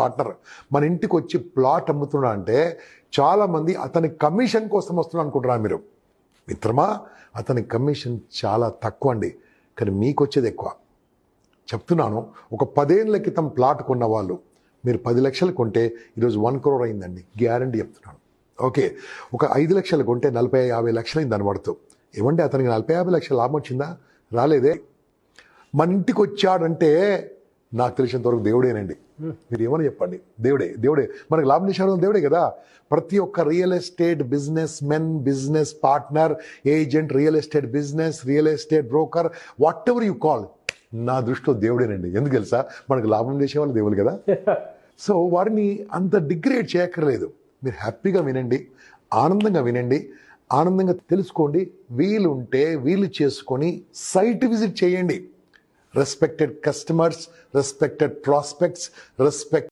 Partner మన ఇంటికి వచ్చి ప్లాట్ అమ్ముతున్నా అంటే చాలామంది అతని కమిషన్ కోసం వస్తున్నా అనుకుంటున్నారు మీరు. మిత్రమా, అతని కమిషన్ చాలా తక్కువ అండి, కానీ మీకు వచ్చేది ఎక్కువ. చెప్తున్నాను, ఒక 10 ఏళ్ల క్రితం ప్లాట్ కొన్న వాళ్ళు మీరు 10 లక్షలు కొంటే ఈరోజు 1 crore అయిందండి, గ్యారంటీ చెప్తున్నాను. ఓకే, ఒక 5 లక్షలు కొంటే 40-50 లక్షలు అయింది దాని పడుతూ. ఏమంటే అతనికి 40-50 లక్షల లాభం వచ్చిందా? రాలేదే. మన ఇంటికి వచ్చాడంటే నాకు తెలిసినంత వరకు దేవుడేనండి. మీరు ఏమని చెప్పండి, దేవుడే మనకు లాభం చేసేవాడు దేవుడే కదా. ప్రతి ఒక్క real estate business men, business partner, agent, real estate business, real estate broker, what ever you call, నా దృష్టిలో దేవుడేనండి. ఎందుకు తెలుసా, మనకు లాభం చేసేవాళ్ళు దేవుడు కదా. సో వారిని అంత డిగ్రేడ్ చేయక్కర్లేదు. మీరు హ్యాపీగా వినండి, ఆనందంగా వినండి, ఆనందంగా తెలుసుకోండి. వీలుంటే వీలు చేసుకొని సైట్ విజిట్ చేయండి. Respected customers, respected prospects, respect